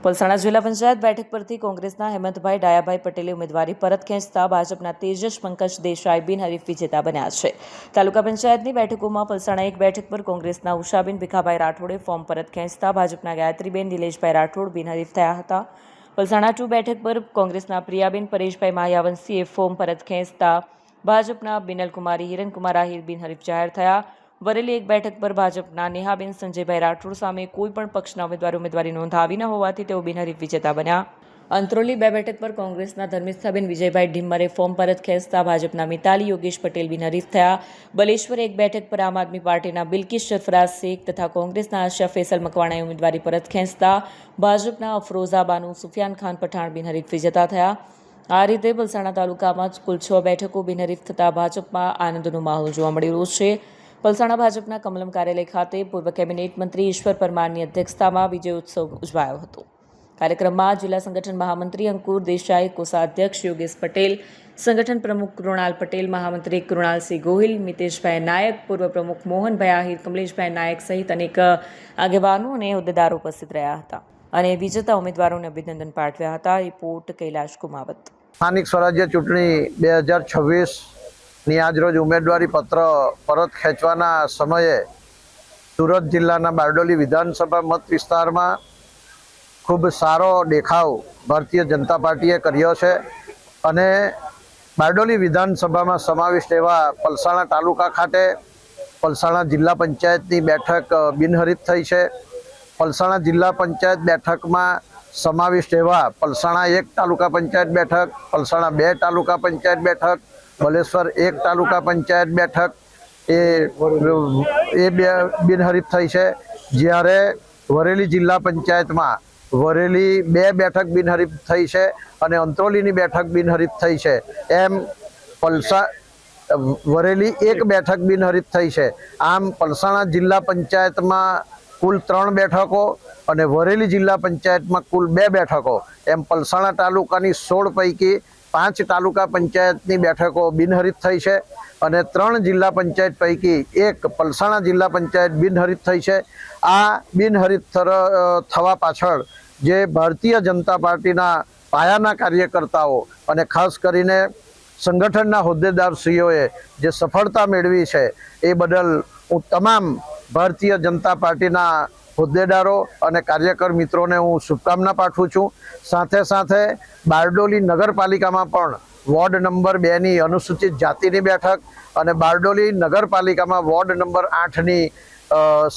પલસાણા જિલ્લા પંચાયત બેઠક પરથી કોંગ્રેસના હેમંતભાઈ ડાયાભાઈ પટેલે ઉમેદવારી પરત ખેંચતા ભાજપના તેજસ પંકજ દેસાઈ બિનહરીફ વિજેતા બન્યા છે। તાલુકા પંચાયતની બેઠકોમાં પલસાણા એક બેઠક પર કોંગ્રેસના ઉષાબેન ભીખાભાઈ રાઠોડે ફોર્મ પરત ખેંચતા ભાજપના ગાયત્રીબેન નિલેશભાઈ રાઠોડ બિનહરીફ થયા હતા। પલસાણા 2 બેઠક પર કોંગ્રેસના પ્રિયાબેન પરેશભાઈ માયાવંશીએ ફોર્મ પરત ખેંચતા ભાજપના બિનલકુમારી હિરણકુમાર આહિર બિનહરીફ જાહેર થયા। વરેલી એક બેઠક પર ભાજપના નેહાબેન સંજયભાઈ રાઠોડ સામે કોઈ પણ પક્ષના ઉમેદવારી નોંધાવી ન હોવાથી તેઓ બિનહરીફ વિજેતા બન્યા। અંત્રોલી 2 બેઠક પર કોંગ્રેસના ધર્મિષ્ઠાબેન વિજયભાઈ ઢીમ્મરે ફોર્મ પરત ખેંચતા ભાજપના મિતાલી યોગેશ પટેલ બિનહરીફ થયા। બલેશ્વર એક બેઠક પર આમ આદમી પાર્ટીના બિલ્કિસ સરફરાઝ શેખ તથા કોંગ્રેસના આશા ફેસલ મકવાણાએ ઉમેદવારી પરત ખેંચતા ભાજપના અફરોઝા બાનુ સુફિયાન ખાન પઠાણ બિનહરીફ વિજેતા થયા। આ રીતે પલસાણા તાલુકામાં કુલ 6 બેઠકો બિનહરીફ થતા ભાજપમાં આનંદનો માહોલ જોવા મળી રહ્યો છે। પલસાણા ભાજપના કમલમ કાર્યાલય ખાતે પૂર્વ કેબિનેટ મંત્રી ઈશ્વર પરમારની અધ્યક્ષતામાં વિજય ઉત્સવ ઉજવાયો હતો। કાર્યક્રમમાં જિલ્લા સંગઠન મહામંત્રી અંકુર દેસાઈ, કોષાધ્યક્ષ યોગેશ પટેલ, સંગઠન પ્રમુખ કૃણાલ પટેલ, મહામંત્રી કૃણાલસિંહ ગોહિલ, મિતેશભાઈ નાયક, પૂર્વ પ્રમુખ મોહનભાઈ આહિર, કમલેશભાઈ નાયક સહિત અનેક આગેવાનો અને હોદ્દેદારો ઉપસ્થિત રહ્યા હતા અને વિજેતા ઉમેદવારોને અભિનંદન પાઠવ્યા હતા। રિપોર્ટ કૈલાશ કુમાવત। સ્થાનિક સ્વરાજ્ય ચૂંટણી 2026 ની આજરોજ ઉમેદવારી પત્ર પરત ખેંચવાના સમયે સુરત જિલ્લાના બારડોલી વિધાનસભા મત વિસ્તારમાં ખૂબ સારો દેખાવ ભારતીય જનતા પાર્ટીએ કર્યો છે અને બારડોલી વિધાનસભામાં સમાવિષ્ટ એવા પલસાણા તાલુકા ખાતે પલસાણા જિલ્લા પંચાયતની બેઠક બિનહરીફ થઈ છે। પલસાણા જિલ્લા પંચાયત બેઠકમાં સમાવિષ્ટ એવા પલસાણા 1 તાલુકા પંચાયત બેઠક, પલસાણા 2 તાલુકા પંચાયત બેઠક, બલેશ્વર 1 તાલુકા પંચાયત બેઠક એ બિનહરીફ થઈ છે। જ્યારે વરેલી જિલ્લા પંચાયતમાં વરેલી 2 બેઠક બિનહરીફ થઈ છે અને અંત્રોલીની બેઠક બિનહરીફ થઈ છે। એમ વરેલી 1 બેઠક બિનહરીફ થઈ છે। આમ પલસાણા જિલ્લા પંચાયતમાં કુલ 3 બેઠકો અને વરેલી જિલ્લા પંચાયતમાં કુલ 2 બેઠકો, એમ પલસાણા તાલુકાની 16 પૈકી 5 તાલુકા પંચાયતની બેઠકો બિનહરીફ થઈ છે અને 3 જિલ્લા પંચાયત પૈકી 1 પલસાણા જિલ્લા પંચાયત બિનહરીફ થઈ છે। આ બિનહરીફ થવા પાછળ જે ભારતીય જનતા પાર્ટીના પાયાના કાર્યકર્તાઓ અને ખાસ કરીને સંગઠનના હોદ્દેદારશ્રીઓએ જે સફળતા મેળવી છે એ બદલ હું તમામ ભારતીય જનતા પાર્ટીના હોદ્દેદારો અને કાર્યકર મિત્રોને હું શુભકામના પાઠવું છું। સાથે સાથે બારડોલી નગરપાલિકામાં પણ વોર્ડ નંબર 2ની અનુસૂચિત જાતિની બેઠક અને બારડોલી નગરપાલિકામાં વોર્ડ નંબર 8ની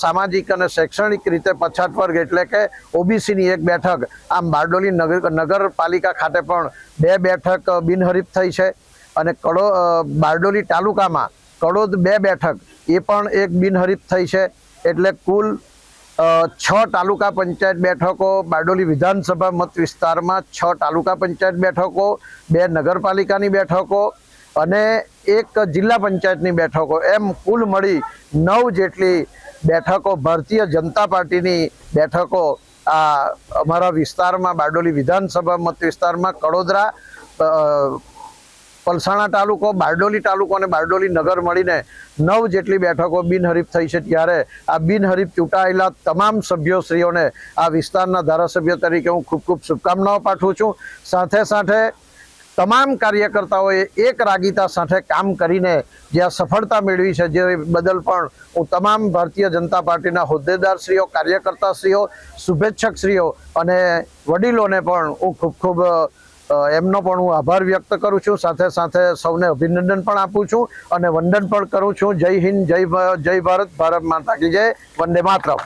સામાજિક અને શૈક્ષણિક રીતે પછાત વર્ગ એટલે કે ઓબીસીની 1 બેઠક, આમ બારડોલી નગરપાલિકા ખાતે પણ 2 બેઠક બિનહરીફ થઈ છે અને બારડોલી તાલુકામાં કડોદ 2 બેઠક એ પણ 1 બિનહરીફ થઈ છે। એટલે કુલ 6 તાલુકા પંચાયત બેઠકો બારડોલી વિધાનસભા મત વિસ્તારમાં 6 તાલુકા પંચાયત બેઠકો, 2 નગરપાલિકાની બેઠકો અને 1 જિલ્લા પંચાયતની બેઠકો, એમ કુલ મળી 9 જેટલી બેઠકો ભારતીય જનતા પાર્ટીની બેઠકો આ અમારા વિસ્તારમાં બારડોલી વિધાનસભા મત વિસ્તારમાં કડોદરા, પલસાણા તાલુકો, બારડોલી તાલુકો અને બારડોલી નગર મળીને 9 જેટલી બેઠકો બિનહરીફ થઈ છે। ત્યારે આ બિનહરીફ ચૂંટાયેલા તમામ સભ્યોશ્રીઓને આ વિસ્તારના ધારાસભ્ય તરીકે હું ખૂબ ખૂબ શુભકામનાઓ પાઠવું છું। સાથે સાથે તમામ કાર્યકર્તાઓએ એક રાગીતા સાથે કામ કરીને જે આ સફળતા મેળવી છે જે બદલ પણ હું તમામ ભારતીય જનતા પાર્ટીના હોદ્દેદારશ્રીઓ, કાર્યકર્તાશ્રીઓ, શુભેચ્છકશ્રીઓ અને વડીલોને પણ હું ખૂબ ખૂબ એમનો પણ હું આભાર વ્યક્ત કરું છું। સાથે સાથે સૌને અભિનંદન પણ આપું છું અને વંદન પણ કરું છું। જય હિન્દ, જય ભારત, ભારત માતા કી જય, વંદે માતરમ।